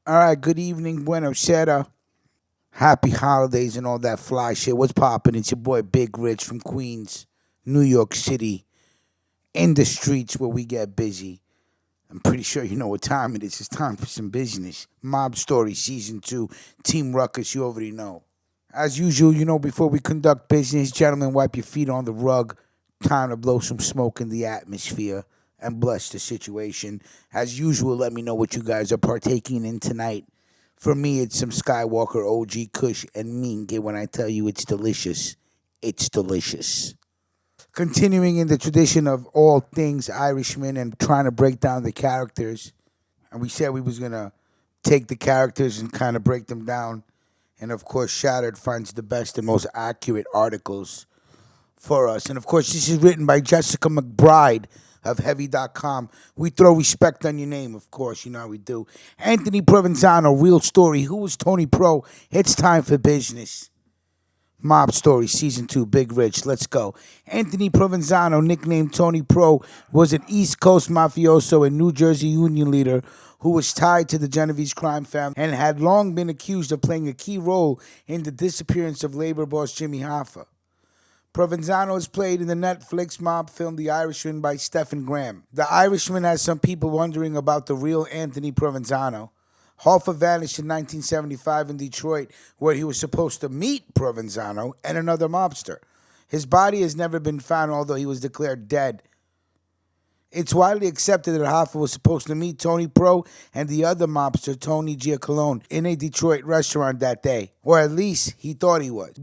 All right, good evening, buenos. Happy holidays and all that fly shit. What's poppin'? It's your boy Big Rich from Queens, New York City, in the streets where we get busy. I'm pretty sure you know what time it is. It's time for some business. Mob Story Season 2, Team Ruckus, you already know. As usual, before we conduct business, gentlemen, wipe your feet on the rug. Time to blow some smoke in the atmosphere and bless the situation. As usual, let me know what you guys are partaking in tonight. For me, it's some Skywalker OG Kush and Minge when I tell you it's delicious. It's delicious. Continuing in the tradition of all things Irishman and trying to break down the characters. And we said we was going to take the characters and kind of break them down. And of course, Shattered finds the best and most accurate articles for us. And of course, this is written by Jessica McBride of Heavy.com. We throw respect on your name, of course. You know how we do. Anthony Provenzano, Real Story. Who was Tony Pro? It's time for business. Mob Story, Season 2, Big Rich. Let's go. Anthony Provenzano, nicknamed Tony Pro, was an East Coast mafioso and New Jersey union leader who was tied to the Genovese crime family and had long been accused of playing a key role in the disappearance of labor boss Jimmy Hoffa. Provenzano is played in the Netflix mob film The Irishman by Stephen Graham. The Irishman has some people wondering about the real Anthony Provenzano. Hoffa vanished in 1975 in Detroit, where he was supposed to meet Provenzano and another mobster. His body has never been found, although he was declared dead. It's widely accepted that Hoffa was supposed to meet Tony Pro and the other mobster, Tony Giacolone, in a Detroit restaurant that day. Or at least he thought he was.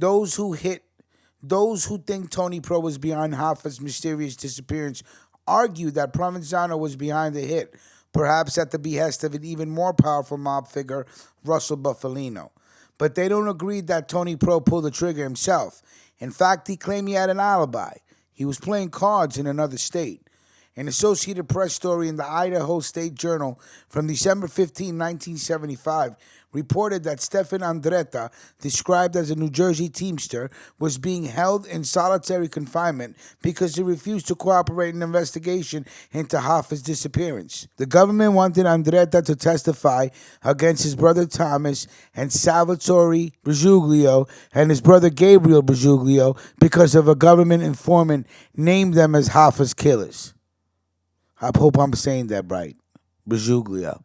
Those who think Tony Pro was behind Hoffa's mysterious disappearance argue that Provenzano was behind the hit, perhaps at the behest of an even more powerful mob figure, Russell Buffalino. But they don't agree that Tony Pro pulled the trigger himself. In fact, he claimed he had an alibi. He was playing cards in another state. An Associated Press story in the Idaho State Journal from December 15, 1975, reported that Stefan Andretta, described as a New Jersey Teamster, was being held in solitary confinement because he refused to cooperate in an investigation into Hoffa's disappearance. The government wanted Andretta to testify against his brother Thomas and Salvatore Bergoglio and his brother Gabriel Bergoglio because of a government informant named them as Hoffa's killers. I hope I'm saying that right. Bergoglio.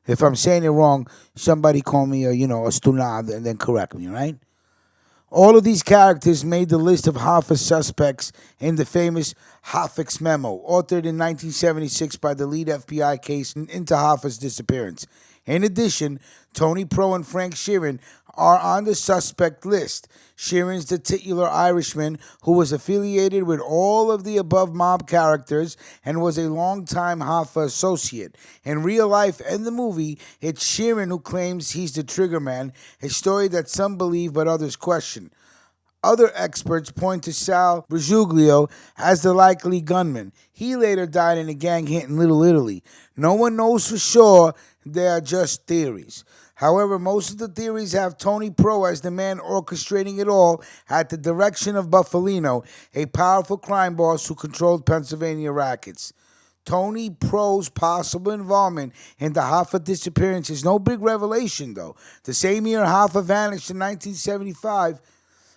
If I'm saying it wrong, somebody call me a stunad and then correct me, right? All of these characters made the list of Hoffa suspects in the famous Hoffa's Memo, authored in 1976 by the lead FBI case into Hoffa's disappearance. In addition, Tony Pro and Frank Sheeran are on the suspect list. Sheeran's the titular Irishman who was affiliated with all of the above mob characters and was a longtime Hoffa associate. In real life and the movie, it's Sheeran who claims he's the triggerman, a story that some believe but others question. Other experts point to Sal Bergoglio as the likely gunman. He later died in a gang hit in Little Italy. No one knows for sure, they are just theories. However, most of the theories have Tony Pro as the man orchestrating it all at the direction of Buffalino, a powerful crime boss who controlled Pennsylvania rackets. Tony Pro's possible involvement in the Hoffa disappearance is no big revelation, though. The same year Hoffa vanished in 1975,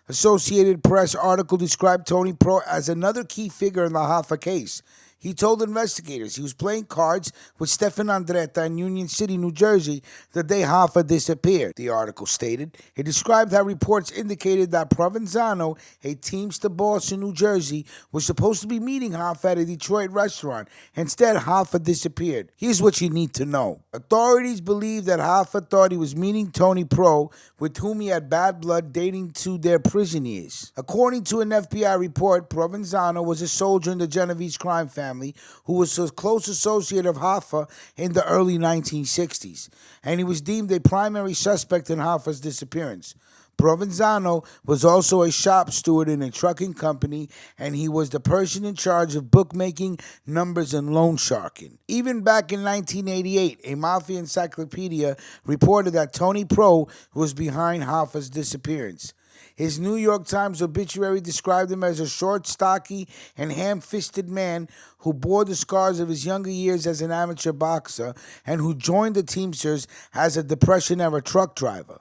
Associated Press article described Tony Pro as another key figure in the Hoffa case. He told investigators he was playing cards with Stefan Andretta in Union City, New Jersey, the day Hoffa disappeared, the article stated. It described how reports indicated that Provenzano, a Teamster boss in New Jersey, was supposed to be meeting Hoffa at a Detroit restaurant. Instead, Hoffa disappeared. Here's what you need to know. Authorities believe that Hoffa thought he was meeting Tony Pro, with whom he had bad blood dating to their prison years. According to an FBI report, Provenzano was a soldier in the Genovese Crime Family who was a close associate of Hoffa in the early 1960s, and he was deemed a primary suspect in Hoffa's disappearance. Provenzano was also a shop steward in a trucking company, and he was the person in charge of bookmaking, numbers, and loan sharking. Even back in 1988, a Mafia encyclopedia reported that Tony Pro was behind Hoffa's disappearance. His New York Times obituary described him as a short, stocky, and ham-fisted man who bore the scars of his younger years as an amateur boxer and who joined the Teamsters as a Depression-era truck driver.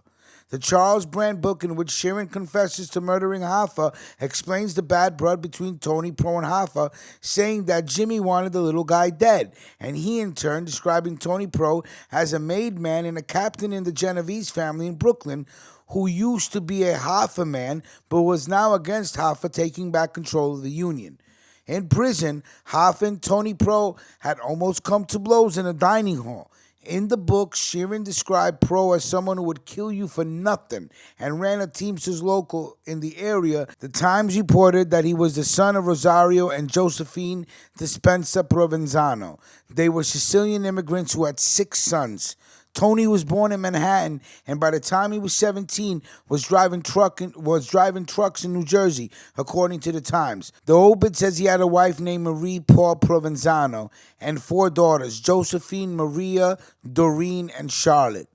The Charles Brand book, in which Sheeran confesses to murdering Hoffa, explains the bad blood between Tony Pro and Hoffa, saying that Jimmy wanted the little guy dead, and he in turn describing Tony Pro as a made man and a captain in the Genovese family in Brooklyn, who used to be a Hoffa man but was now against Hoffa taking back control of the union. In prison, Hoffa and Tony Pro had almost come to blows in a dining hall. In the book, Sheeran described Pro as someone who would kill you for nothing and ran a Teamsters local in the area. The Times reported that he was the son of Rosario and Josephine Dispenza Provenzano. They were Sicilian immigrants who had 6 sons. Tony was born in Manhattan, and by the time he was 17, was driving trucks in New Jersey, according to the Times. The obit says he had a wife named Marie Paul Provenzano and 4 daughters, Josephine, Maria, Doreen, and Charlotte.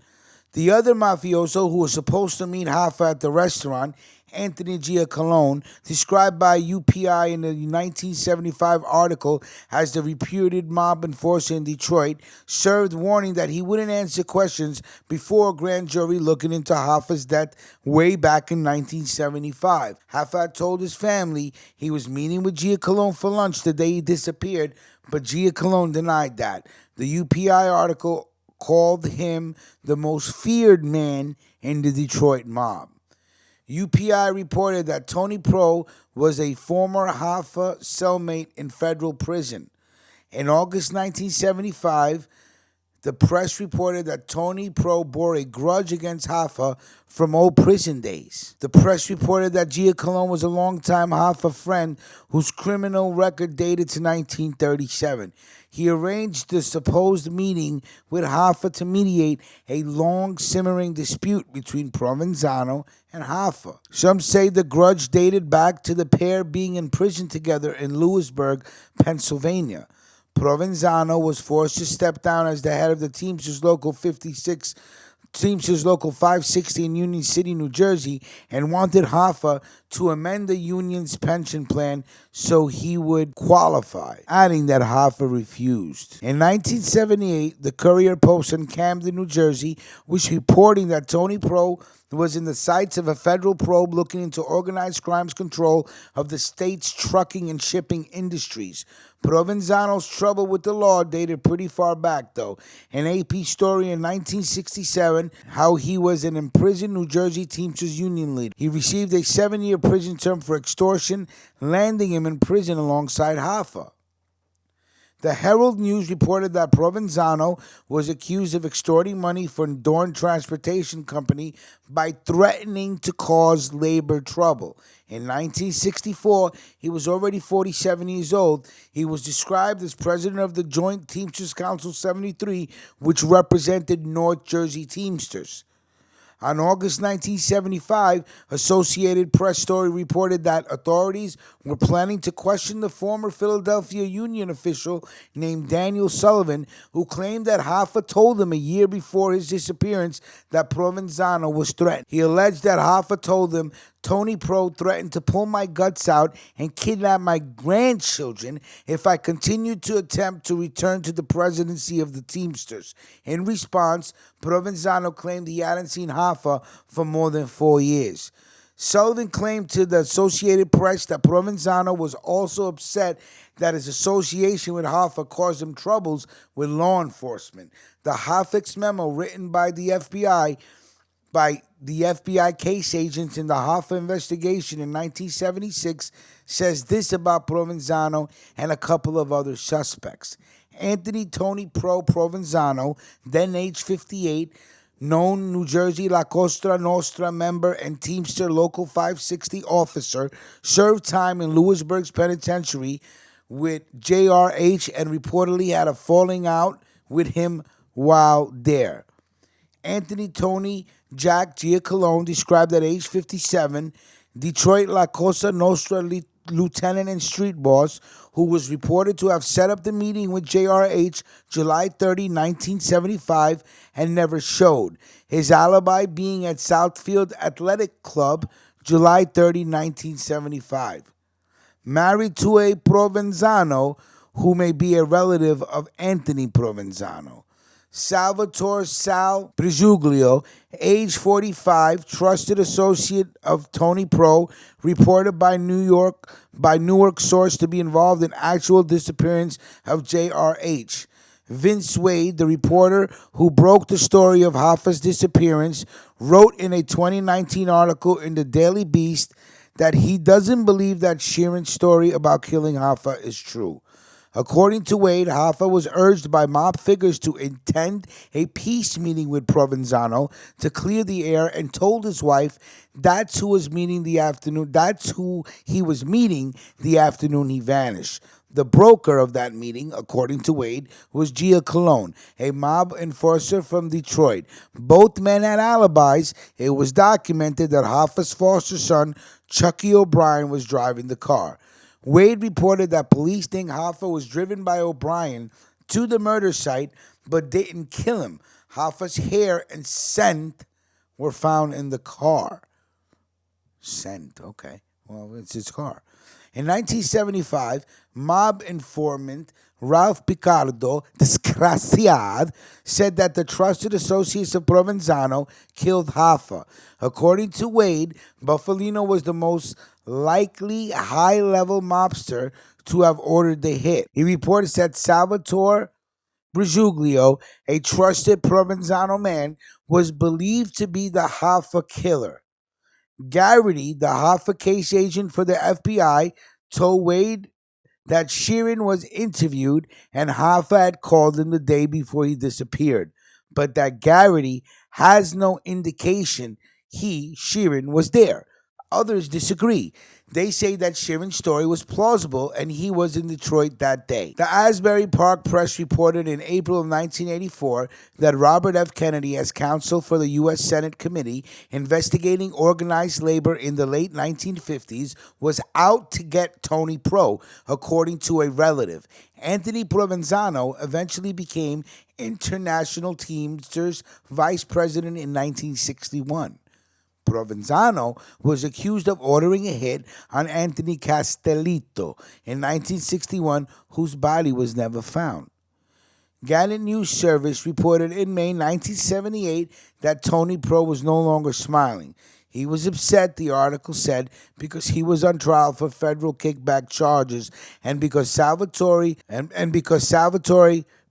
The other mafioso who was supposed to meet Hoffa at the restaurant, Anthony Giacalone, described by UPI in the 1975 article as the reputed mob enforcer in Detroit, served warning that he wouldn't answer questions before a grand jury looking into Hoffa's death way back in 1975. Hoffa told his family he was meeting with Giacalone for lunch the day he disappeared, but Giacalone denied that. The UPI article called him the most feared man in the Detroit mob. UPI reported that Tony Pro was a former Hoffa cellmate in federal prison. In August 1975, the press reported that Tony Pro bore a grudge against Hoffa from old prison days. The press reported that Giacalone was a longtime Hoffa friend whose criminal record dated to 1937. He arranged the supposed meeting with Hoffa to mediate a long simmering dispute between Provenzano and Hoffa. Some say the grudge dated back to the pair being in prison together in Lewisburg, Pennsylvania. Provenzano was forced to step down as the head of the Teamsters Local 560 in Union City, New Jersey, and wanted Hoffa to amend the union's pension plan so he would qualify, adding that Hoffa refused. In 1978, the Courier-Post in Camden, New Jersey, was reporting that Tony Pro was in the sights of a federal probe looking into organized crime's control of the state's trucking and shipping industries. Provenzano's trouble with the law dated pretty far back, though. An AP story in 1967, how he was an imprisoned New Jersey Teamsters union leader. He received a 7-year prison term for extortion, landing him in prison alongside Hoffa. The Herald News reported that Provenzano was accused of extorting money from Dorn Transportation Company by threatening to cause labor trouble. In 1964, he was already 47 years old. He was described as president of the Joint Teamsters Council 73, which represented North Jersey Teamsters. On August 1975, Associated Press story reported that authorities were planning to question the former Philadelphia Union official named Daniel Sullivan, who claimed that Hoffa told him a year before his disappearance that Provenzano was threatened. He alleged that Hoffa told him, "Tony Pro threatened to pull my guts out and kidnap my grandchildren if I continued to attempt to return to the presidency of the Teamsters." In response, Provenzano claimed he hadn't seen Hoffa for more than 4 years. Sullivan claimed to the Associated Press that Provenzano was also upset that his association with Hoffa caused him troubles with law enforcement. The Hoffa's memo, written by the FBI case agents in the Hoffa investigation in 1976, says this about Provenzano and a couple of other suspects. Anthony Tony Pro Provenzano, then age 58, known New Jersey La Cosa Nostra member and Teamster Local 560 officer, served time in Lewisburg's penitentiary with JRH and reportedly had a falling out with him while there. Anthony Tony Jack Giacalone, described at age 57, Detroit La Cosa Nostra lieutenant and street boss, who was reported to have set up the meeting with JRH July 30, 1975, and never showed. His alibi being at Southfield Athletic Club July 30, 1975. Married to a Provenzano who may be a relative of Anthony Provenzano. Salvatore Sal Brigiuglio, age 45, trusted associate of Tony Pro, reported by Newark source to be involved in actual disappearance of JRH. Vince Wade, the reporter who broke the story of Hoffa's disappearance, wrote in a 2019 article in the Daily Beast that he doesn't believe that Sheeran's story about killing Hoffa is true. According to Wade, Hoffa was urged by mob figures to attend a peace meeting with Provenzano to clear the air and told his wife that's who he was meeting the afternoon he vanished. The broker of that meeting, according to Wade, was Gia Colon, a mob enforcer from Detroit. Both men had alibis. It was documented that Hoffa's foster son, Chucky O'Brien, was driving the car. Wade reported that police think Hoffa was driven by O'Brien to the murder site but didn't kill him. Hoffa's hair and scent were found in the car. Scent, okay. Well, it's his car. In 1975, mob informant Ralph Picardo, Desgraciad, said that the trusted associates of Provenzano killed Hoffa. According to Wade, Buffalino was the most likely high-level mobster to have ordered the hit. He reports that Salvatore Brigiuglio, a trusted Provenzano man, was believed to be the Hoffa killer. Garrity, the Hoffa case agent for the FBI, told Wade that Sheeran was interviewed and Hoffa had called him the day before he disappeared, but that Garrity has no indication Sheeran, was there. Others disagree. They say that Sheeran's story was plausible and he was in Detroit that day. The Asbury Park Press reported in April of 1984 that Robert F. Kennedy, as counsel for the U.S. Senate committee investigating organized labor in the late 1950s, was out to get Tony Pro, according to a relative. Anthony Provenzano eventually became International Teamsters vice president in 1961. Provenzano was accused of ordering a hit on Anthony Castellitto in 1961, whose body was never found. Gannett News Service reported in May 1978 that Tony Pro was no longer smiling. He was upset, the article said, because he was on trial for federal kickback charges and because Salvatore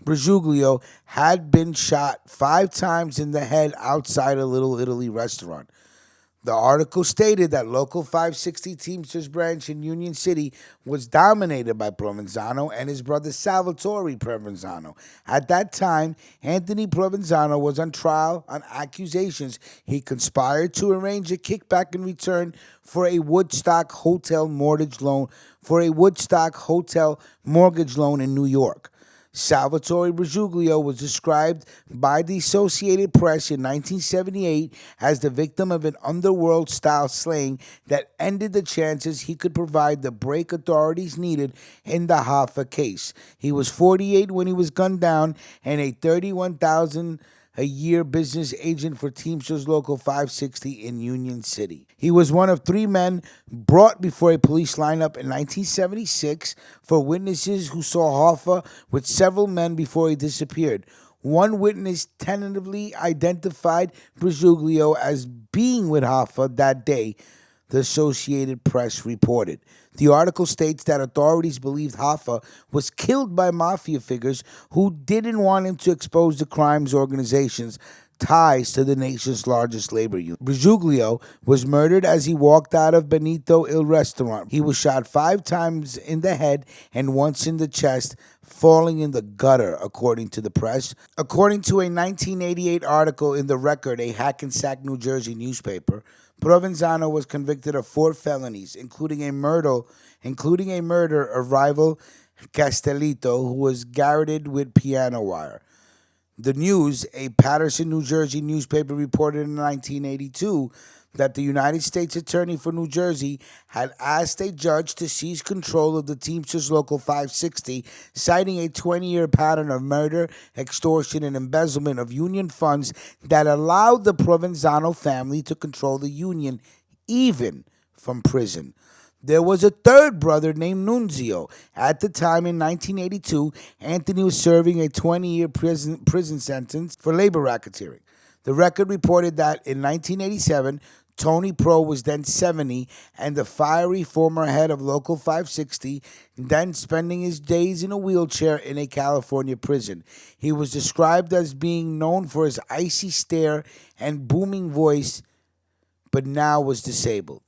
Brigiuglio had been shot 5 times in the head outside a Little Italy restaurant. The article stated that local 560 Teamsters branch in Union City was dominated by Provenzano and his brother Salvatore Provenzano. At that time, Anthony Provenzano was on trial on accusations he conspired to arrange a kickback in return for a Woodstock Hotel mortgage loan in New York. Salvatore Brigiuglio was described by the Associated Press in 1978 as the victim of an underworld-style slaying that ended the chances he could provide the break authorities needed in the Hoffa case. He was 48 when he was gunned down and a $31,000-a-year business agent for Teamsters Local 560 in Union City. He was one of 3 men brought before a police lineup in 1976 for witnesses who saw Hoffa with several men before he disappeared. One witness tentatively identified Brigiuglio as being with Hoffa that day, the Associated Press reported. The article states that authorities believed Hoffa was killed by mafia figures who didn't want him to expose the crime's organization's ties to the nation's largest labor union. Brigiuglio was murdered as he walked out of Benito Il restaurant. He was shot 5 times in the head and once in the chest, falling in the gutter, according to the press. According to a 1988 article in The Record, a Hackensack, New Jersey newspaper, Provenzano was convicted of 4 felonies, including a murder of rival Castellitto, who was garroted with piano wire. The News, a Paterson, New Jersey newspaper, reported in 1982 that the United States Attorney for New Jersey had asked a judge to seize control of the Teamsters Local 560, citing a 20-year pattern of murder, extortion, and embezzlement of union funds that allowed the Provenzano family to control the union even from prison. There was a third brother named Nunzio. At the time, in 1982, Anthony was serving a 20-year prison sentence for labor racketeering. The record reported that in 1987, Tony Pro was then 70 and the fiery former head of Local 560, then spending his days in a wheelchair in a California prison. He was described as being known for his icy stare and booming voice, but now was disabled.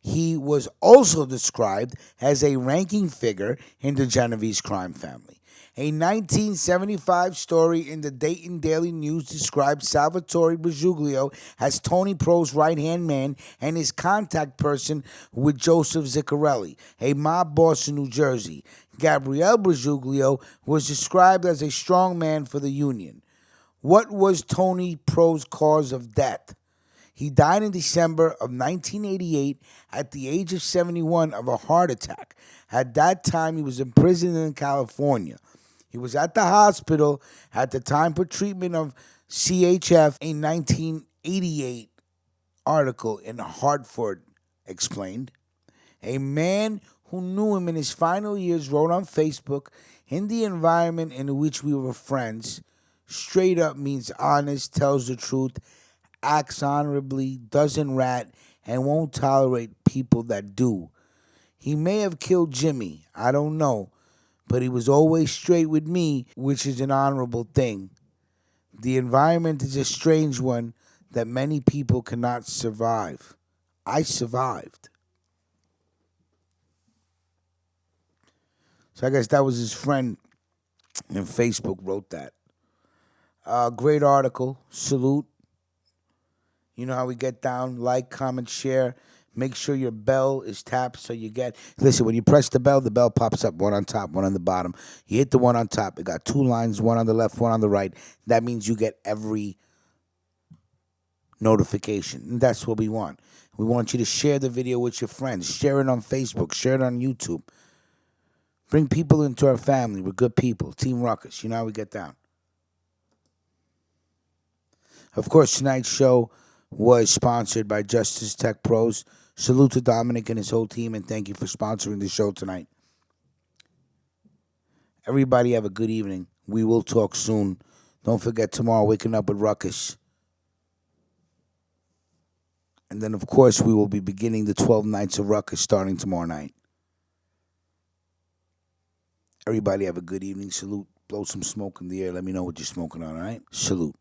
He was also described as a ranking figure in the Genovese Crime Family. A 1975 story in the Dayton Daily News described Salvatore Bergoglio as Tony Pro's right-hand man and his contact person with Joseph Ziccarelli, a mob boss in New Jersey. Gabriele Bergoglio was described as a strong man for the Union. What was Tony Pro's cause of death? He died in December of 1988 at the age of 71 of a heart attack. At that time, he was imprisoned in California. He was at the hospital at the time for treatment of CHF. A 1988 article in Hartford explained. A man who knew him in his final years wrote on Facebook, "In the environment in which we were friends, straight up means honest, tells the truth, acts honorably, doesn't rat, and won't tolerate people that do. He may have killed Jimmy, I don't know, but he was always straight with me, which is an honorable thing. The environment is a strange one that many people cannot survive. I survived." So I guess that was his friend in Facebook wrote that. Great article. Salute. You know how we get down. Like, comment, share. Make sure your bell is tapped so you get... Listen, when you press the bell pops up. One on top, one on the bottom. You hit the one on top. It got two lines, one on the left, one on the right. That means you get every notification. And that's what we want. We want you to share the video with your friends. Share it on Facebook. Share it on YouTube. Bring people into our family. We're good people. Team Ruckus. You know how we get down. Of course, tonight's show was sponsored by Justice Tech Pros. Salute to Dominic and his whole team, and thank you for sponsoring the show tonight. Everybody have a good evening. We will talk soon. Don't forget tomorrow, Waking Up with Ruckus. And then, of course, we will be beginning the 12 nights of Ruckus starting tomorrow night. Everybody have a good evening. Salute. Blow some smoke in the air. Let me know what you're smoking on, all right? Salute.